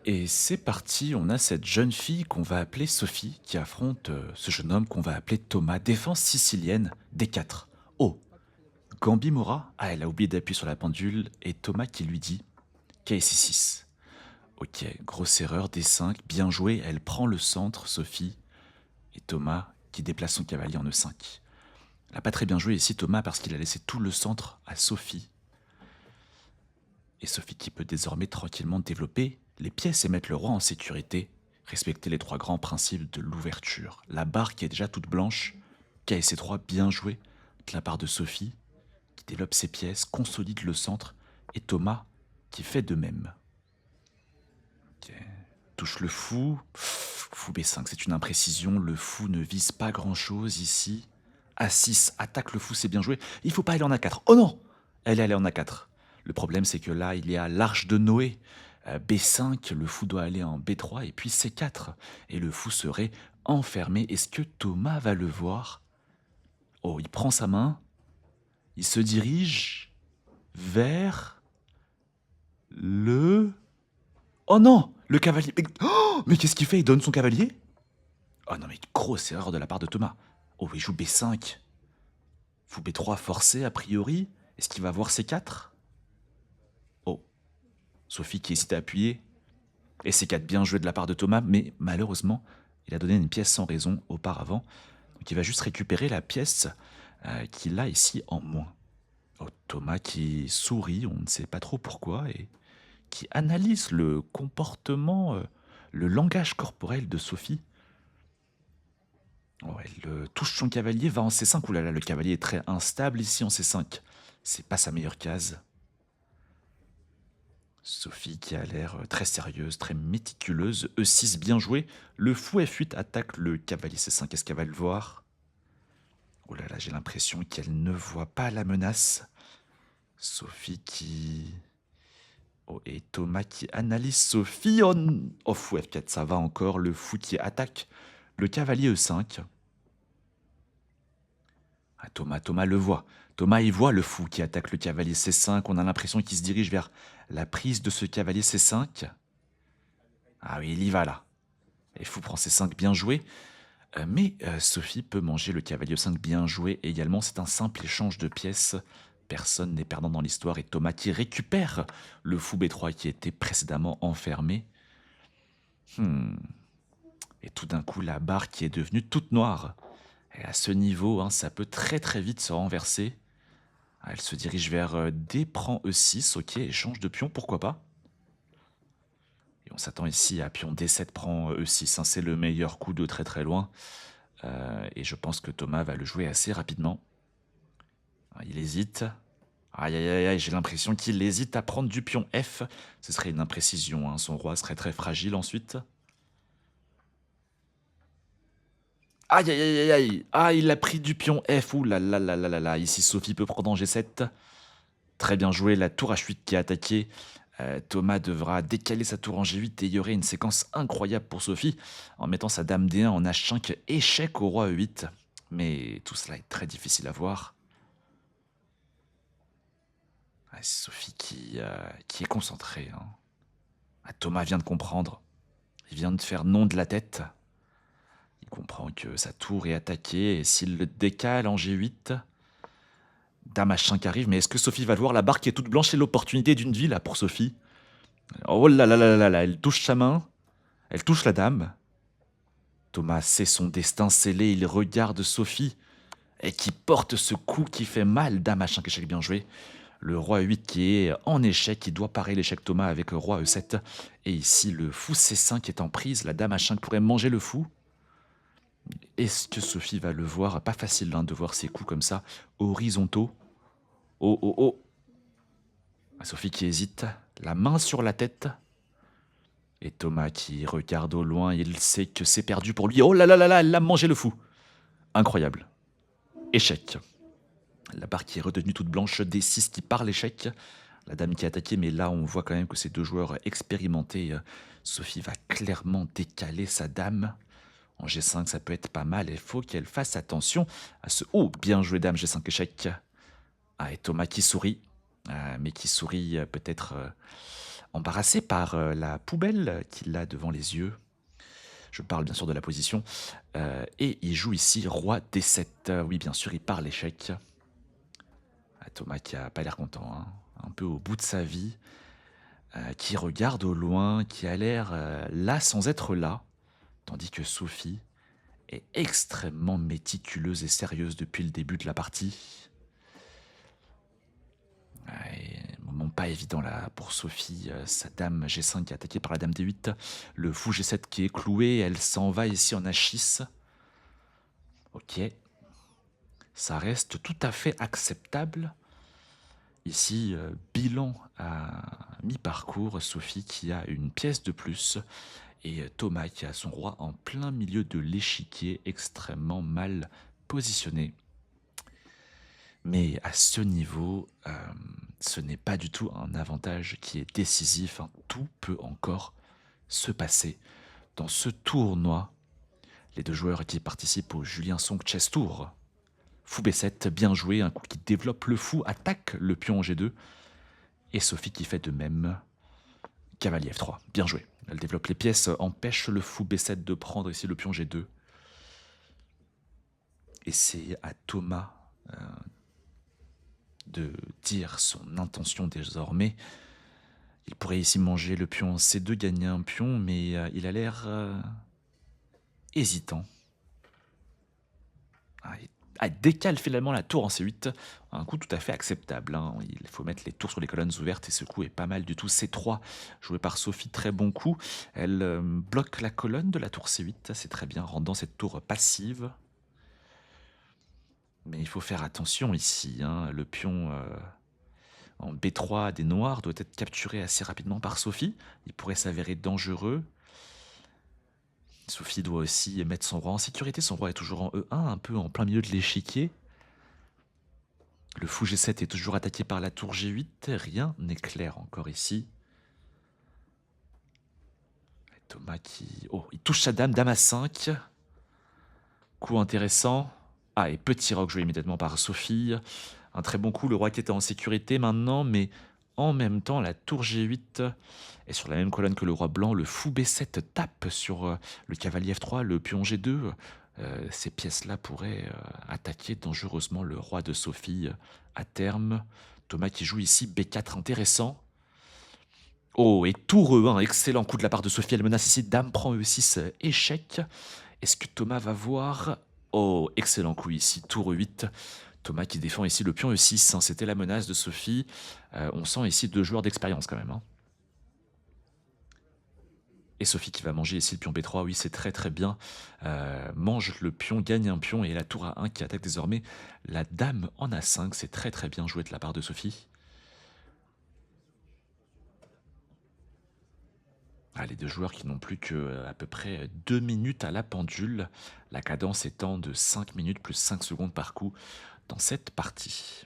Et c'est parti, on a cette jeune fille qu'on va appeler Sophie qui affronte ce jeune homme qu'on va appeler Thomas. Défense sicilienne, D4. Oh, Gambimora, ah elle a oublié d'appuyer sur la pendule, et Thomas qui lui dit KC6. Ok, grosse erreur, D5, bien joué, elle prend le centre, Sophie, et Thomas qui déplace son cavalier en E5. Elle n'a pas très bien joué ici Thomas parce qu'il a laissé tout le centre à Sophie. Et Sophie qui peut désormais tranquillement développer les pièces et mettre le roi en sécurité, respecter les trois grands principes de l'ouverture. La barre qui est déjà toute blanche, KSC3 bien joué de la part de Sophie, qui développe ses pièces, consolide le centre, et Thomas qui fait de même. Okay. Touche le fou, fou B5, c'est une imprécision, le fou ne vise pas grand chose ici. A6, attaque le fou, c'est bien joué, il faut pas aller en A4, oh non, elle est allée en A4. Le problème, c'est que là, il y a l'arche de Noé. B5, le fou doit aller en B3 et puis C4. Et le fou serait enfermé. Est-ce que Thomas va le voir? Oh, il prend sa main. Il se dirige vers le... Oh non, le cavalier. Mais qu'est-ce qu'il fait? Il donne son cavalier? Oh non, mais grosse erreur de la part de Thomas. Oh, il joue B5. Fou B3 forcé, a priori. Est-ce qu'il va voir C4? Sophie qui hésite à appuyer. Et C4 bien joué de la part de Thomas, mais malheureusement, il a donné une pièce sans raison auparavant. Donc il va juste récupérer la pièce qu'il a ici en moins. Oh, Thomas qui sourit, on ne sait pas trop pourquoi, et qui analyse le comportement, le langage corporel de Sophie. Oh, elle touche son cavalier, va en C5. Ouh là là, le cavalier est très instable ici en C5. C'est pas sa meilleure case. Sophie qui a l'air très sérieuse, très méticuleuse. E6 bien joué. Le fou F8 attaque le cavalier C5. Est-ce qu'elle va le voir? Oh là là, j'ai l'impression qu'elle ne voit pas la menace. Sophie qui... Oh, et Thomas qui analyse Sophie. Oh, fou F4, ça va encore. Le fou qui attaque le cavalier E5. Ah, Thomas le voit. Thomas, il voit le fou qui attaque le cavalier C5. On a l'impression qu'il se dirige vers la prise de ce cavalier C5. Ah oui, il y va là. Et fou prend C5, bien joué. Mais Sophie peut manger le cavalier E5, bien joué également. C'est un simple échange de pièces. Personne n'est perdant dans l'histoire. Et Thomas qui récupère le fou B3 qui était précédemment enfermé. Et tout d'un coup, la barre qui est devenue toute noire. Et à ce niveau, hein, ça peut très très vite se renverser. Elle se dirige vers D prend E6, ok, échange de pion, pourquoi pas. Et on s'attend ici à pion D7 prend E6, hein, c'est le meilleur coup de très très loin. Et je pense que Thomas va le jouer assez rapidement. Il hésite. Aïe aïe aïe, j'ai l'impression qu'il hésite à prendre du pion F. Ce serait une imprécision, hein, son roi serait très fragile ensuite. Aïe aïe aïe aïe, ah il a pris du pion F, ouh là là là là là là, ici Sophie peut prendre en G7. Très bien joué, la tour H8 qui a attaqué. Thomas devra décaler sa tour en G8 et il y aurait une séquence incroyable pour Sophie en mettant sa dame D1 en H5, échec au roi E8. Mais tout cela est très difficile à voir. Ah, Sophie qui est concentrée. Hein. Ah, Thomas vient de comprendre. Il vient de faire non de la tête. Il comprend que sa tour est attaquée et s'il le décale en G8... Dame H5 arrive, mais est-ce que Sophie va le voir? La barre qui est toute blanche, c'est l'opportunité d'une vie là pour Sophie. Oh là là là là là, elle touche sa main, elle touche la dame. Thomas sait son destin scellé, il regarde Sophie, et qui porte ce coup qui fait mal. Dame H5, échec bien joué. Le roi E8 qui est en échec, qui doit parer l'échec Thomas avec le roi E7. Et ici, le fou C5 est en prise, la dame H5 pourrait manger le fou. Est-ce que Sophie va le voir? Pas facile hein, de voir ces coups comme ça, horizontaux. Oh, oh, oh. Sophie qui hésite, la main sur la tête. Et Thomas qui regarde au loin, il sait que c'est perdu pour lui. Oh là là là là, elle a mangé le fou. Incroyable. Échec. La barre qui est redevenue toute blanche, D6 qui part l'échec. La dame qui est attaquée, mais là on voit quand même que ces deux joueurs expérimentés. Sophie va clairement décaler sa dame. En G5, ça peut être pas mal. Il faut qu'elle fasse attention à ce... Oh, bien joué dame, G5 échec. Ah, et Thomas qui sourit. Mais qui sourit peut-être embarrassé par la poubelle qu'il a devant les yeux. Je parle bien sûr de la position. Et il joue ici roi D7. Oui, bien sûr, il part l'échec. Ah, Thomas qui a pas l'air content, hein, un peu au bout de sa vie, qui regarde au loin, qui a l'air là sans être là, tandis que Sophie est extrêmement méticuleuse et sérieuse depuis le début de la partie. Et moment pas évident là pour Sophie, sa dame G5 qui est attaquée par la dame D8, le fou G7 qui est cloué, elle s'en va ici en H6. Ok, ça reste tout à fait acceptable. Ici, bilan à mi-parcours, Sophie qui a une pièce de plus et Thomas qui a son roi en plein milieu de l'échiquier, extrêmement mal positionné. Mais à ce niveau, ce n'est pas du tout un avantage qui est décisif, hein. Tout peut encore se passer dans ce tournoi. Les deux joueurs qui participent au Julien Song Chess Tour. Fou B7, bien joué, un coup qui développe le fou, attaque le pion en G2. Et Sophie qui fait de même. Cavalier F3, bien joué. Elle développe les pièces, empêche le fou B7 de prendre ici le pion G2. Et c'est à Thomas de dire son intention désormais. Il pourrait ici manger le pion C2, gagner un pion, mais il a l'air hésitant. Il décale finalement la tour en C8, un coup tout à fait acceptable, hein. Il faut mettre les tours sur les colonnes ouvertes et ce coup est pas mal du tout. C3, joué par Sophie, très bon coup. Elle bloque la colonne de la tour C8, c'est très bien, rendant cette tour passive. Mais il faut faire attention ici, hein. Le pion en B3 des noirs doit être capturé assez rapidement par Sophie. Il pourrait s'avérer dangereux. Sophie doit aussi mettre son roi en sécurité. Son roi est toujours en E1, un peu en plein milieu de l'échiquier. Le fou G7 est toujours attaqué par la tour G8. Rien n'est clair encore ici. Et Thomas qui... Oh, il touche sa dame, dame à 5. Coup intéressant. Ah, et petit roc joué immédiatement par Sophie. Un très bon coup, le roi qui était en sécurité maintenant, mais en même temps, la tour G8 est sur la même colonne que le roi blanc. Le fou B7 tape sur le cavalier F3, le pion G2. Ces pièces-là pourraient attaquer dangereusement le roi de Sophie à terme. Thomas qui joue ici B4 intéressant. Oh, et tour E1, excellent coup de la part de Sophie. Elle menace ici, dame prend E6, échec. Est-ce que Thomas va voir? Oh, excellent coup ici, tour E8. Thomas qui défend ici le pion E6, hein, c'était la menace de Sophie. On sent ici deux joueurs d'expérience quand même, hein. Et Sophie qui va manger ici le pion B3, oui c'est très très bien. Mange le pion, gagne un pion et la tour A1 qui attaque désormais la dame en A5, c'est très très bien joué de la part de Sophie. Ah, les deux joueurs qui n'ont plus que à peu près 2 minutes à la pendule, la cadence étant de 5 minutes plus 5 secondes par coup dans cette partie.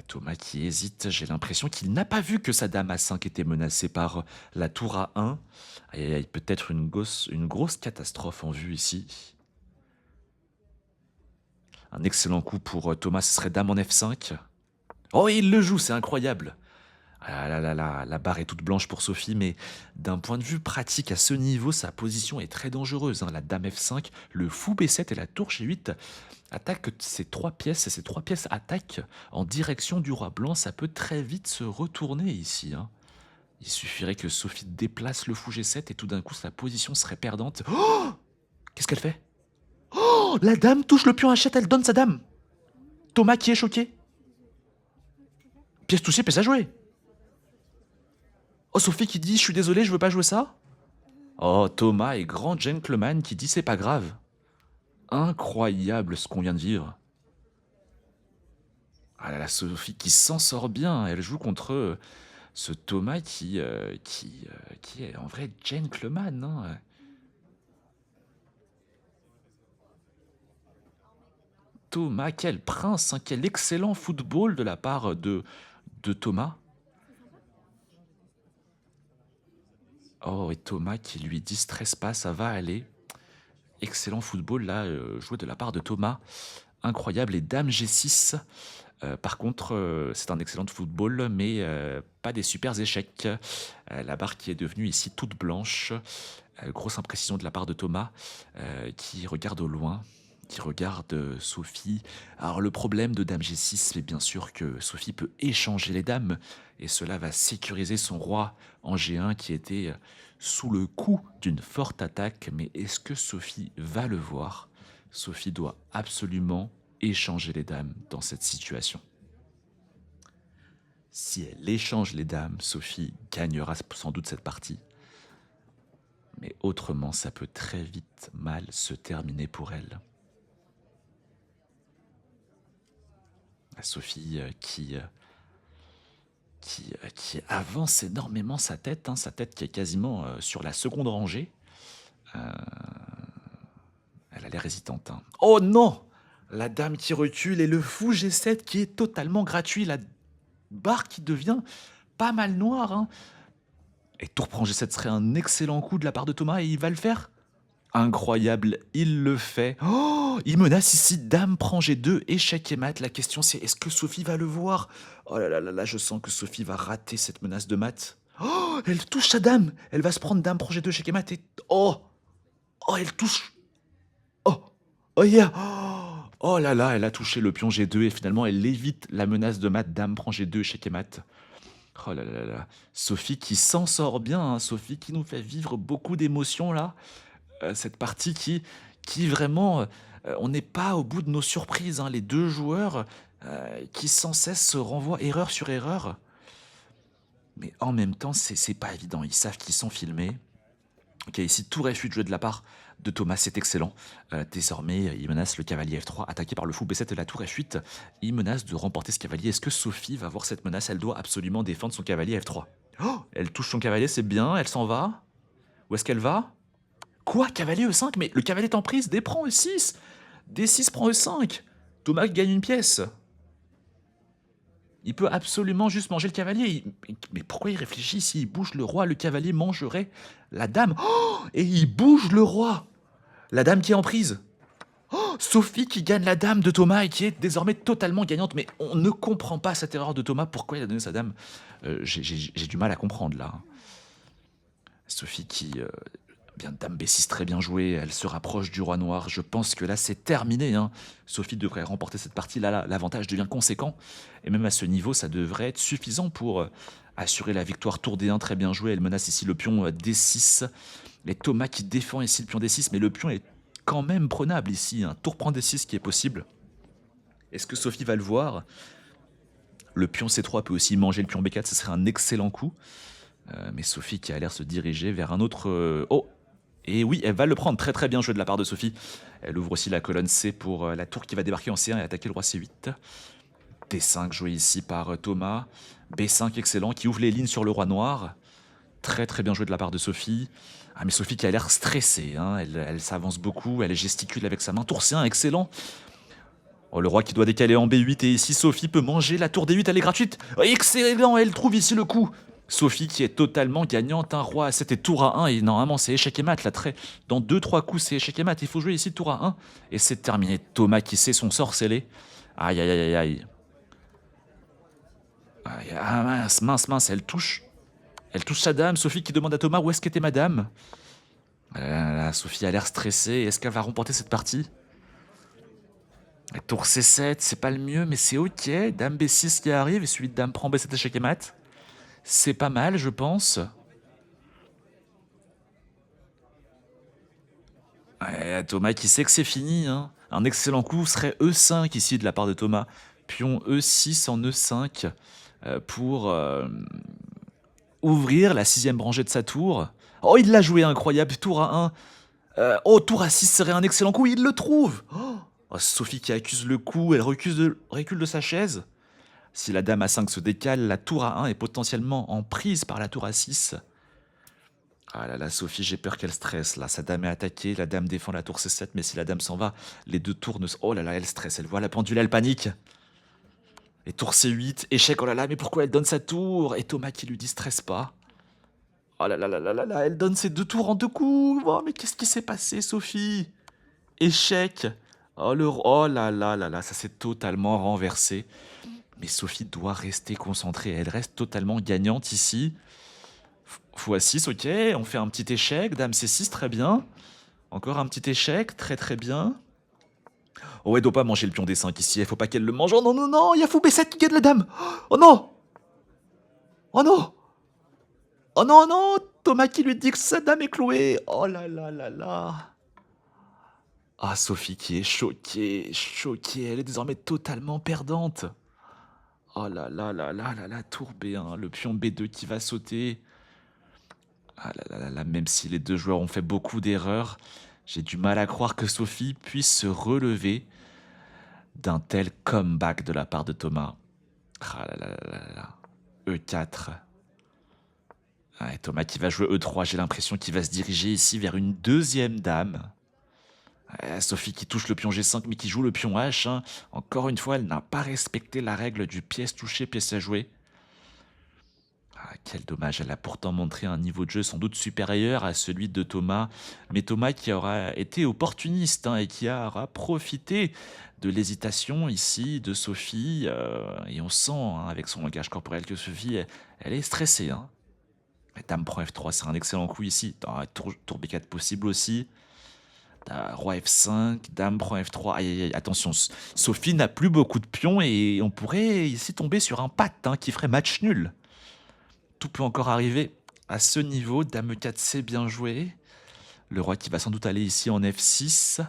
Thomas qui hésite, j'ai l'impression qu'il n'a pas vu que sa dame A5 était menacée par la tour A1. Aïe, aïe, aïe, peut-être une grosse catastrophe en vue ici. Un excellent coup pour Thomas, ce serait dame en F5. Oh, il le joue, c'est incroyable. Ah là là là, la barre est toute blanche pour Sophie, mais d'un point de vue pratique, à ce niveau, sa position est très dangereuse, hein. La dame F5, le fou B7 et la tour G8 attaquent ces trois pièces, et ces trois pièces attaquent en direction du roi blanc. Ça peut très vite se retourner ici, hein. Il suffirait que Sophie déplace le fou G7 et tout d'un coup, sa position serait perdante. Oh, qu'est-ce qu'elle fait? Oh, la dame touche le pion H7, elle donne sa dame. Thomas qui est choqué. Pièce touchée, pièce à jouer. Oh, Sophie qui dit « Je suis désolé, je veux pas jouer ça ?» Oh, Thomas est grand gentleman qui dit « C'est pas grave. » Incroyable ce qu'on vient de vivre. Ah là là, Sophie qui s'en sort bien. Elle joue contre ce Thomas qui est en vrai gentleman, hein. Thomas, quel prince, hein, quel excellent football de la part de Thomas. Oh, et Thomas qui lui dit « Stresse pas, ça va aller. » Excellent football là, joué de la part de Thomas. Incroyable. Et dame G6, Par contre, c'est un excellent football, mais pas des supers échecs. La barre qui est devenue ici toute blanche. Grosse imprécision de la part de Thomas, qui regarde au loin, qui regarde, Sophie. Alors le problème de dame G6, c'est bien sûr que Sophie peut échanger les dames et cela va sécuriser son roi en G1 qui était, sous le coup d'une forte attaque. Mais est-ce que Sophie va le voir? Sophie doit absolument échanger les dames dans cette situation. Si elle échange les dames, Sophie gagnera sans doute cette partie. Mais autrement, ça peut très vite mal se terminer pour elle. La Sophie qui avance énormément sa tête, hein, sa tête qui est quasiment sur la seconde rangée. Elle a l'air hésitante. Hein. Oh non! La dame qui recule et le fou G7 qui est totalement gratuit. La barre qui devient pas mal noire. Hein. Et tour prend G7 serait un excellent coup de la part de Thomas et il va le faire. Incroyable, il le fait. Oh, il menace ici dame prend G2, échec et mat. La question c'est est-ce que Sophie va le voir? Oh là là là là, je sens que Sophie va rater cette menace de mat. Oh, elle touche sa dame. Elle va se prendre dame prend G2, échec et mat et... Oh, oh, elle touche. Oh, oh yeah. Oh là là, elle a touché le pion G2 et finalement elle évite la menace de mat, dame prend G2, échec et mat. Oh là là là. Sophie qui s'en sort bien, hein. Sophie qui nous fait vivre beaucoup d'émotions là. Cette partie qui vraiment, on n'est pas au bout de nos surprises. Hein. Les deux joueurs qui sans cesse se renvoient erreur sur erreur. Mais en même temps, c'est pas évident. Ils savent qu'ils sont filmés. Ok, ici, tout refus de jeu de la part de Thomas, c'est excellent. Désormais, il menace le cavalier F3, attaqué par le fou B7 et la tour F8. Il menace de remporter ce cavalier. Est-ce que Sophie va voir cette menace? Elle doit absolument défendre son cavalier F3. Oh, elle touche son cavalier, c'est bien. Elle s'en va. Où est-ce qu'elle va? Quoi? Cavalier E5? Mais le cavalier est en prise. D prend E6. D6 prend E5. Thomas gagne une pièce. Il peut absolument juste manger le cavalier. Mais pourquoi il réfléchit? S'il bouge le roi, le cavalier mangerait la dame. Oh, et il bouge le roi. La dame qui est en prise. Oh, Sophie qui gagne la dame de Thomas et qui est désormais totalement gagnante. Mais on ne comprend pas cette erreur de Thomas. Pourquoi il a donné sa dame? J'ai du mal à comprendre là. Sophie qui... bien, dame B6 très bien joué, elle se rapproche du roi noir. Je pense que là c'est terminé. Hein. Sophie devrait remporter cette partie. Là, l'avantage devient conséquent. Et même à ce niveau, ça devrait être suffisant pour assurer la victoire. Tour D1 très bien joué. Elle menace ici le pion D6. Et Thomas qui défend ici le pion D6. Mais le pion est quand même prenable ici. Un tour prend D6 qui est possible. Est-ce que Sophie va le voir? Le pion C3 peut aussi manger le pion B4. Ce serait un excellent coup. Mais Sophie qui a l'air se diriger vers un autre... Oh! Et oui, elle va le prendre. Très très bien joué de la part de Sophie. Elle ouvre aussi la colonne C pour la tour qui va débarquer en C1 et attaquer le roi C8. D5 joué ici par Thomas. B5 excellent qui ouvre les lignes sur le roi noir. Très très bien joué de la part de Sophie. Ah mais Sophie qui a l'air stressée. Hein. Elle s'avance beaucoup, elle gesticule avec sa main. Tour C1 excellent. Oh, le roi qui doit décaler en B8 et ici Sophie peut manger la tour D8, elle est gratuite. Oh, excellent, elle trouve ici le coup. Sophie qui est totalement gagnante, un roi A7 et tour A1 et normalement c'est échec et mat, là très dans 2-3 coups c'est échec et mat, il faut jouer ici tour A1 et c'est terminé. Thomas qui sait son sort scellé. Aïe aïe aïe aïe aïe. Ah mince, mince, mince, elle touche sa dame. Sophie qui demande à Thomas où est-ce qu'était madame. Sophie a l'air stressée, est-ce qu'elle va remporter cette partie? Tour C7, c'est pas le mieux mais c'est ok. Dame B6 qui arrive et suite dame prend B7 échec et mat. C'est pas mal, je pense. Ouais, Thomas qui sait que c'est fini. Hein. Un excellent coup serait E5 ici de la part de Thomas. Pion E6 en E5 pour ouvrir la 6ème rangée de sa tour. Oh, il l'a joué incroyable. Tour A1. Oh, tour A6 serait un excellent coup. Il le trouve. Oh, Sophie qui accuse le coup. Elle recule de sa chaise. Si la dame A5 se décale, la tour A1 est potentiellement en prise par la tour A6. Ah là là, Sophie, j'ai peur qu'elle stresse. Là, sa dame est attaquée, la dame défend la tour C7, mais si la dame s'en va, les deux tours ne... Oh là là, elle stresse, elle voit la pendule, elle panique. Et tour C8, échec, oh là là, mais pourquoi elle donne sa tour? Et Thomas qui lui dit stresse pas. Oh là là là là là là, elle donne ses deux tours en deux coups. Oh, mais qu'est-ce qui s'est passé, Sophie? Échec. Oh là là là là, ça s'est totalement renversé. Mais Sophie doit rester concentrée. Elle reste totalement gagnante ici. x6, ok. On fait un petit échec. Dame C6, très bien. Encore un petit échec, très très bien. Oh, elle doit pas manger le pion D5 ici. Il faut pas qu'elle le mange. Oh non, non, non. Il y a fou B7 qui gagne la dame. Oh non. Oh non. Oh non, non. Thomas qui lui dit que sa dame est clouée. Oh là là là là. Ah, Sophie qui est choquée, choquée. Elle est désormais totalement perdante. Oh là là là là là là, tour B1, le pion B2 qui va sauter. Ah là là là là, même si les deux joueurs ont fait beaucoup d'erreurs, j'ai du mal à croire que Sophie puisse se relever d'un tel comeback de la part de Thomas. Ah là là là là là. E4. Ah, et Thomas qui va jouer E3, j'ai l'impression qu'il va se diriger ici vers une deuxième dame. Sophie qui touche le pion G5 mais qui joue le pion H. Hein. Encore une fois, elle n'a pas respecté la règle du pièce touchée, pièce à jouer. Ah, quel dommage, elle a pourtant montré un niveau de jeu sans doute supérieur à celui de Thomas. Mais Thomas qui aura été opportuniste hein, et qui aura profité de l'hésitation ici de Sophie. Et on sent hein, avec son langage corporel que Sophie, elle est stressée. Hein. Dame prend F3, c'est un excellent coup ici. Tour B4 possible aussi. Roi F5, dame prend F3. Aïe, aïe, aïe, attention, Sophie n'a plus beaucoup de pions et on pourrait ici tomber sur un patt hein, qui ferait match nul. Tout peut encore arriver à ce niveau. Dame E4, c'est bien joué. Le roi qui va sans doute aller ici en F6.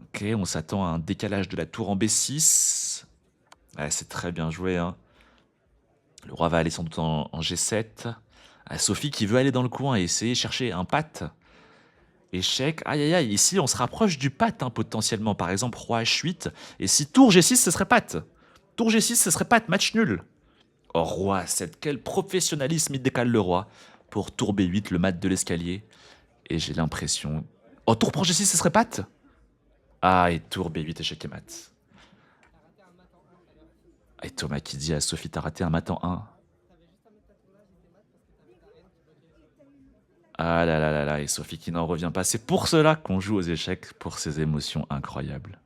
Ok, on s'attend à un décalage de la tour en B6. Ouais, c'est très bien joué. Hein. Le roi va aller sans doute en G7. Sophie qui veut aller dans le coin et essayer de chercher un patt. Échec. Aïe aïe aïe, ici on se rapproche du patt hein, potentiellement. Par exemple, roi H8. Et si tour G6, ce serait patt. Tour G6, ce serait patt, match nul. Oh, roi 7, quel professionnalisme il décale le roi. Pour tour B8, le mat de l'escalier. Et j'ai l'impression... Oh, tour prend G6, ce serait patt. Ah, et tour B8, échec et mat. Et Thomas qui dit à Sophie, t'as raté un mat en 1. Ah là là là là, et Sophie qui n'en revient pas. C'est pour cela qu'on joue aux échecs, pour ces émotions incroyables.